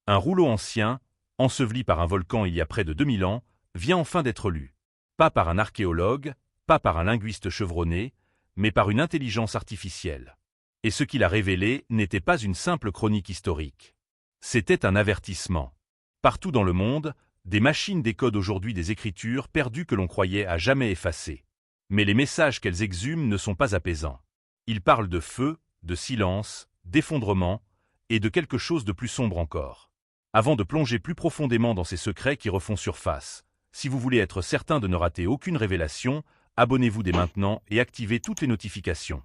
Un rouleau ancien, enseveli par un volcan il y a près de 2000 ans, vient enfin d'être lu. Pas par un archéologue, pas par un linguiste chevronné, mais par une intelligence artificielle. Et ce qu'il a révélé n'était pas une simple chronique historique. C'était un avertissement. Partout dans le monde, des machines décodent aujourd'hui des écritures perdues que l'on croyait à jamais effacées. Mais les messages qu'elles exhument ne sont pas apaisants. Ils parlent de feu, de silence, d'effondrement, et de quelque chose de plus sombre encore. Avant de plonger plus profondément dans ces secrets qui refont surface, si vous voulez être certain de ne rater aucune révélation, abonnez-vous dès maintenant et activez toutes les notifications.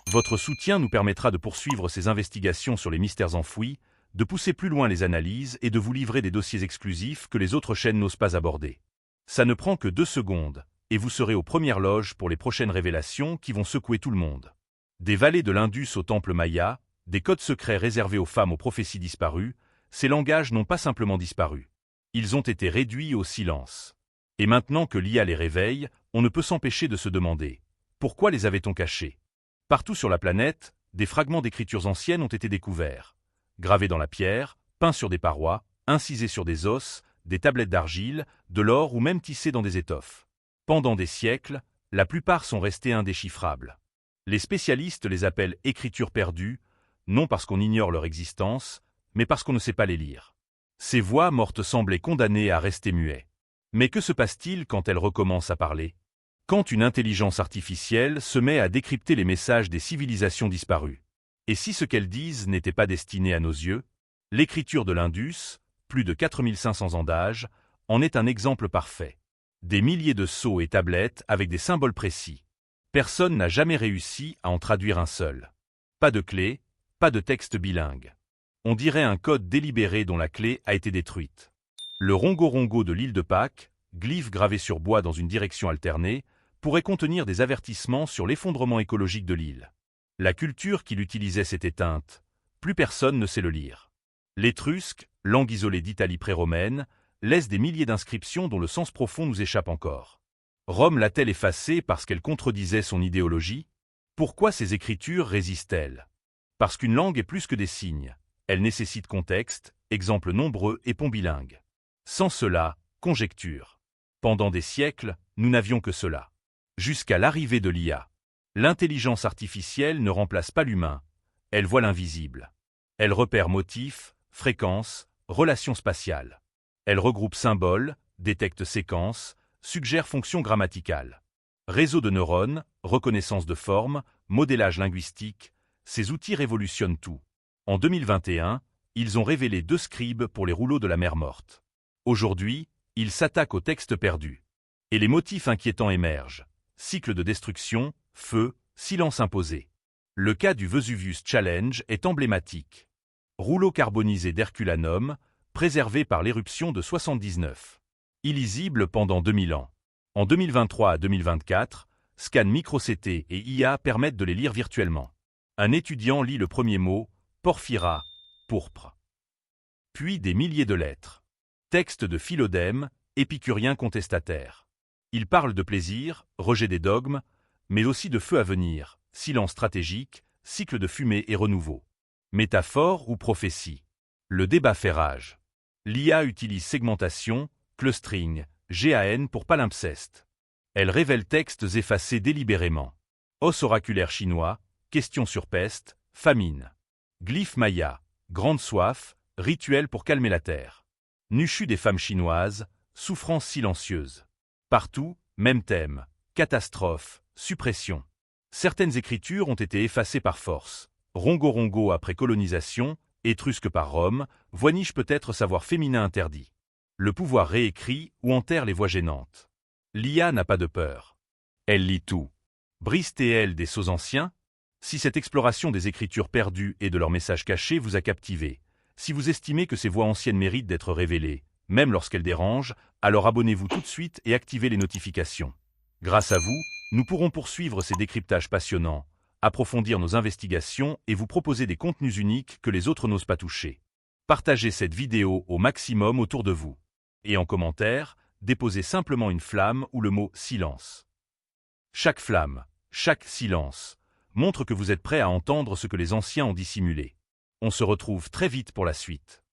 Votre soutien nous permettra de poursuivre ces investigations sur les mystères enfouis, de pousser plus loin les analyses et de vous livrer des dossiers exclusifs que les autres chaînes n'osent pas aborder. Ça ne prend que 2 secondes, et vous serez aux premières loges pour les prochaines révélations qui vont secouer tout le monde. Des vallées de l'Indus au temple Maya, des codes secrets réservés aux femmes aux prophéties disparues, ces langages n'ont pas simplement disparu. Ils ont été réduits au silence. Et maintenant que l'IA les réveille, on ne peut s'empêcher de se demander « Pourquoi les avait-on cachés ?» Partout sur la planète, des fragments d'écritures anciennes ont été découverts. Gravés dans la pierre, peints sur des parois, incisés sur des os, des tablettes d'argile, de l'or ou même tissés dans des étoffes. Pendant des siècles, la plupart sont restés indéchiffrables. Les spécialistes les appellent « écritures perdues », non parce qu'on ignore leur existence, mais parce qu'on ne sait pas les lire. Ces voix mortes semblaient condamnées à rester muets. Mais que se passe-t-il quand elles recommencent à parler? Quand une intelligence artificielle se met à décrypter les messages des civilisations disparues. Et si ce qu'elles disent n'était pas destiné à nos yeux? L'écriture de l'Indus, plus de 4500 ans d'âge, en est un exemple parfait. Des milliers de sceaux et tablettes avec des symboles précis. Personne n'a jamais réussi à en traduire un seul. Pas de clé, pas de texte bilingue. On dirait un code délibéré dont la clé a été détruite. Le rongo-rongo de l'île de Pâques, glyphe gravé sur bois dans une direction alternée, pourrait contenir des avertissements sur l'effondrement écologique de l'île. La culture qui l'utilisait s'est éteinte. Plus personne ne sait le lire. L'étrusque, langue isolée d'Italie pré-romaine, laisse des milliers d'inscriptions dont le sens profond nous échappe encore. Rome l'a-t-elle effacée parce qu'elle contredisait son idéologie? Pourquoi ces écritures résistent-elles? Parce qu'une langue est plus que des signes. Elle nécessite contexte, exemples nombreux et ponts bilingues. Sans cela, conjecture. Pendant des siècles, nous n'avions que cela. Jusqu'à l'arrivée de l'IA. L'intelligence artificielle ne remplace pas l'humain. Elle voit l'invisible. Elle repère motifs, fréquences, relations spatiales. Elle regroupe symboles, détecte séquences, suggère fonctions grammaticales. Réseau de neurones, reconnaissance de formes, modélage linguistique, ces outils révolutionnent tout. En 2021, ils ont révélé 2 scribes pour les rouleaux de la mer morte. Aujourd'hui, ils s'attaquent aux textes perdus. Et les motifs inquiétants émergent. Cycle de destruction, feu, silence imposé. Le cas du Vesuvius Challenge est emblématique. Rouleau carbonisé d'Herculanum, préservé par l'éruption de 79. Illisible pendant 2000 ans. En 2023 à 2024, scan micro-CT et IA permettent de les lire virtuellement. Un étudiant lit le premier mot, porphyra, pourpre. Puis des milliers de lettres. Texte de Philodème, épicurien contestataire. Il parle de plaisir, rejet des dogmes, mais aussi de feu à venir, silence stratégique, cycle de fumée et renouveau. Métaphore ou prophétie? Le débat fait rage. L'IA utilise segmentation, clustering, GAN pour palimpseste. Elle révèle textes effacés délibérément. Os oraculaire chinois, questions sur peste, famine. Glyphe maya, grande soif, rituel pour calmer la terre. Nuchu des femmes chinoises, souffrance silencieuse. Partout, même thème, catastrophe, suppression. Certaines écritures ont été effacées par force. Rongo-rongo après colonisation, étrusque par Rome, voynich peut-être savoir féminin interdit. Le pouvoir réécrit ou enterre les voix gênantes. L'IA n'a pas de peur. Elle lit tout. Brise-t-elle des sceaux anciens? Si cette exploration des écritures perdues et de leurs messages cachés vous a captivé, si vous estimez que ces voix anciennes méritent d'être révélées, même lorsqu'elles dérangent, alors abonnez-vous tout de suite et activez les notifications. Grâce à vous, nous pourrons poursuivre ces décryptages passionnants, approfondir nos investigations et vous proposer des contenus uniques que les autres n'osent pas toucher. Partagez cette vidéo au maximum autour de vous. Et en commentaire, déposez simplement une flamme ou le mot « silence ». Chaque flamme, chaque silence, montre que vous êtes prêt à entendre ce que les anciens ont dissimulé. On se retrouve très vite pour la suite.